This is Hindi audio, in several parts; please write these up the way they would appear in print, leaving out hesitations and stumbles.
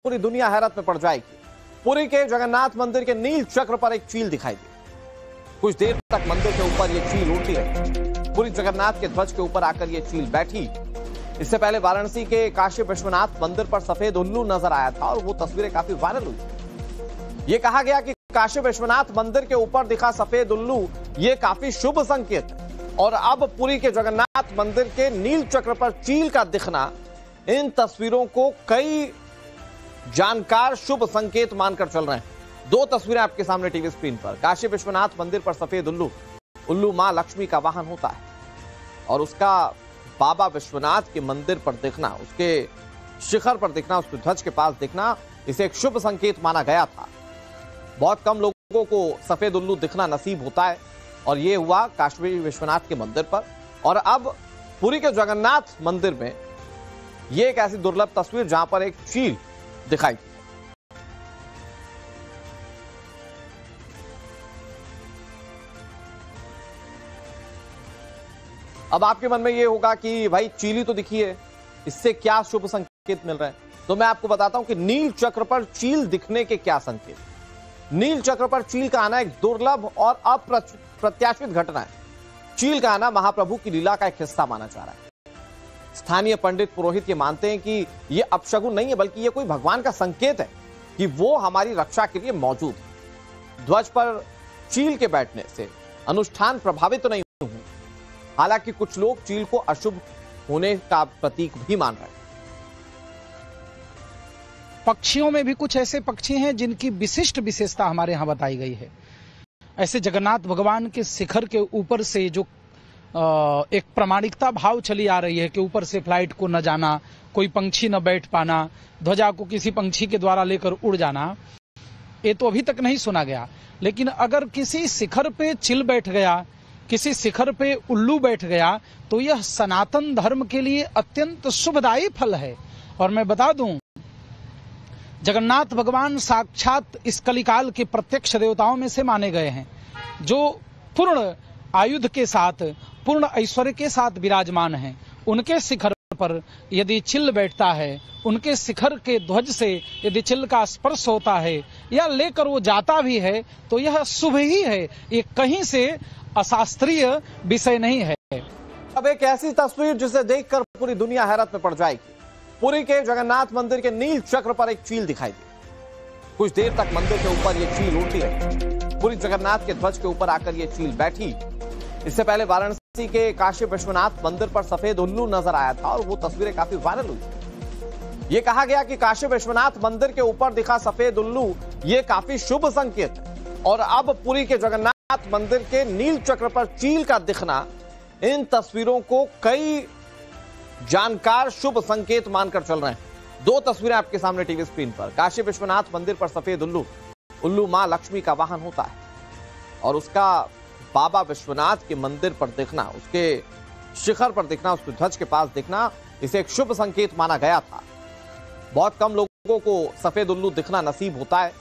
पूरी दुनिया हैरत में पड़ जाएगी। पुरी के जगन्नाथ मंदिर के नील चक्र पर एक चील दिखाई दी। कुछ देर तक मंदिर के ऊपर यह चील उड़ती रही। पुरी जगन्नाथ के ध्वज के ऊपर आकर यह चील बैठी। इससे पहले वाराणसी के काशी विश्वनाथ मंदिर पर सफेद उल्लू नजर आया था और वो तस्वीरें काफी वायरल हुई। ये कहा गया कि काशी विश्वनाथ मंदिर के ऊपर दिखा सफेद उल्लू ये काफी शुभ संकेत है और अब पुरी के जगन्नाथ मंदिर के नील चक्र पर चील का दिखना इन तस्वीरों को कई जानकार शुभ संकेत मानकर चल रहे हैं। दो तस्वीरें आपके सामने टीवी स्क्रीन पर। काशी विश्वनाथ मंदिर पर सफेद उल्लू मां लक्ष्मी का वाहन होता है और उसका बाबा विश्वनाथ के मंदिर पर दिखना, उसके शिखर पर दिखना, उसके ध्वज के पास दिखना, इसे एक शुभ संकेत माना गया था। बहुत कम लोगों को सफेद उल्लू दिखना नसीब होता है और यह हुआ काशी विश्वनाथ के मंदिर पर। और अब पुरी के जगन्नाथ मंदिर में यह एक ऐसी दुर्लभ तस्वीर जहां पर एक चील दिखाई। अब आपके मन में यह होगा कि भाई चीली तो दिखी है, इससे क्या शुभ संकेत मिल रहा है? तो मैं आपको बताता हूं कि नील चक्र पर चील दिखने के क्या संकेत। नील चक्र पर चील का आना एक दुर्लभ और अप्रत्याशित घटना है। चील का आना महाप्रभु की लीला का एक हिस्सा माना जा रहा है। स्थानीय पंडित पुरोहित ये मानते हैं कि यह अपशगुन नहीं है बल्कि यह कोई भगवान का संकेत है कि वो हमारी रक्षा के लिए मौजूद है। ध्वज पर चील के बैठने से अनुष्ठान प्रभावित तो नहीं हुए, हालांकि कुछ लोग चील को अशुभ होने का प्रतीक भी मान रहे हैं। पक्षियों में भी कुछ ऐसे पक्षी हैं जिनकी विशिष्ट विशेषता हमारे यहां बताई गई है। ऐसे जगन्नाथ भगवान के शिखर के ऊपर से जो एक प्रामाणिकता भाव चली आ रही है कि ऊपर से फ्लाइट को न जाना, कोई पंछी न बैठ पाना, ध्वजा को किसी पंछी के द्वारा लेकर उड़ जाना, ये तो अभी तक नहीं सुना गया। लेकिन अगर किसी शिखर पे चिल बैठ गया, किसी शिखर पे उल्लू बैठ गया, तो यह सनातन धर्म के लिए अत्यंत शुभदायी फल है। और मैं बता दूं, जगन्नाथ भगवान साक्षात इस कलिकाल के प्रत्यक्ष देवताओं में से माने गए हैं, जो पूर्ण आयुध के साथ, पूर्ण ऐश्वर्य के साथ विराजमान हैं। उनके शिखर पर यदि चिल बैठता है, उनके शिखर के ध्वज से यदि चिल का स्पर्श होता है या लेकर वो जाता भी है, तो यह शुभ ही है। ये कहीं से अशास्त्रीय विषय नहीं है। अब एक ऐसी तस्वीर जिसे देखकर पूरी दुनिया हैरत में पड़ जाएगी। पुरी के जगन्नाथ मंदिर के नील चक्र पर एक चील दिखाई दी। कुछ देर तक मंदिर के ऊपर यह चील उड़ती रही। पुरी जगन्नाथ के ध्वज के ऊपर आकर यह चील बैठी। इससे पहले वाराणसी के काशी विश्वनाथ मंदिर पर सफेद उल्लू नजर आया था और वो तस्वीरें काफी वायरल हुई। ये कहा गया कि काशी विश्वनाथ मंदिर के ऊपर दिखा सफेद उल्लू ये काफी शुभ संकेत है और अब पुरी के जगन्नाथ मंदिर के नील चक्र पर चील का दिखना इन तस्वीरों को कई जानकार शुभ संकेत मानकर चल रहे हैं। दो तस्वीरें आपके सामने टीवी स्क्रीन पर। काशी विश्वनाथ मंदिर पर सफेद उल्लू मां लक्ष्मी का वाहन होता है और उसका बाबा विश्वनाथ के मंदिर पर दिखना, उसके शिखर पर दिखना, उसके ध्वज के पास दिखना, इसे एक शुभ संकेत माना गया था। बहुत कम लोगों को सफेद उल्लू दिखना नसीब होता है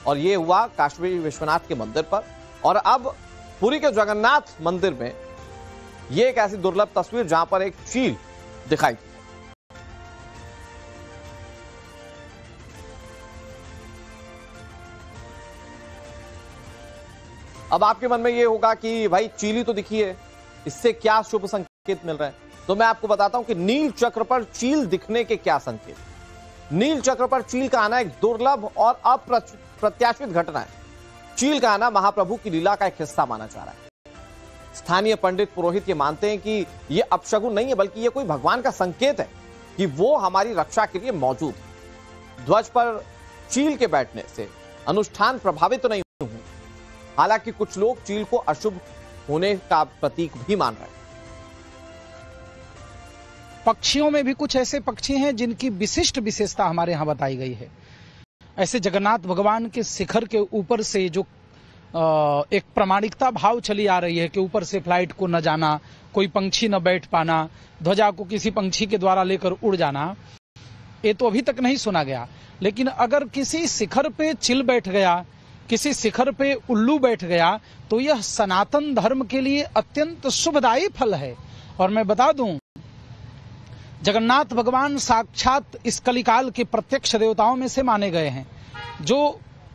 और यह हुआ काशी विश्वनाथ के मंदिर पर। और अब पुरी के जगन्नाथ मंदिर में यह एक ऐसी दुर्लभ तस्वीर जहां पर एक चील दिखाई। अब आपके मन में यह होगा कि भाई चीली तो दिखी है, इससे क्या शुभ संकेत मिल रहा है? तो मैं आपको बताता हूं कि नील चक्र पर चील दिखने के क्या संकेत। नील चक्र पर चील का आना एक दुर्लभ और अप्रत्याशित घटना है। चील का आना महाप्रभु की लीला का एक हिस्सा माना जा रहा है। स्थानीय पंडित पुरोहित ये मानते हैं कि यह अपशगुन नहीं है बल्कि यह कोई भगवान का संकेत है कि वो हमारी रक्षा के लिए मौजूद है। ध्वज पर चील के बैठने से अनुष्ठान प्रभावित तो नहीं हुए, हालांकि कुछ लोग चील को अशुभ होने का प्रतीक भी मान रहे हैं। पक्षियों में भी कुछ ऐसे पक्षी हैं जिनकी विशिष्ट विशेषता हमारे यहां बताई गई है। ऐसे जगन्नाथ भगवान के शिखर के ऊपर से जो एक प्रामाणिकता भाव चली आ रही है कि ऊपर से फ्लाइट को न जाना, कोई पंछी न बैठ पाना, ध्वजा को किसी पंछी के द्वारा लेकर उड़ जाना, ये तो अभी तक नहीं सुना गया। लेकिन अगर किसी शिखर पे चिल बैठ गया, किसी शिखर पे उल्लू बैठ गया, तो यह सनातन धर्म के लिए अत्यंत शुभदायी फल है। और मैं बता दूं, जगन्नाथ भगवान साक्षात इस कलिकाल के प्रत्यक्ष देवताओं में से माने गए हैं, जो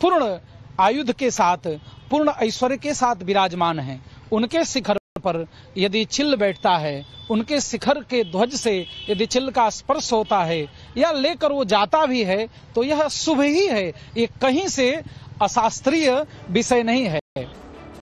पूर्ण आयुध के साथ, पूर्ण ऐश्वर्य के साथ विराजमान हैं। उनके शिखर पर यदि चिल बैठता है, उनके शिखर के ध्वज से यदि चिल का स्पर्श होता है या लेकर वो जाता भी है तो यह शुभ ही है, ये कहीं से अशास्त्रीय विषय नहीं है।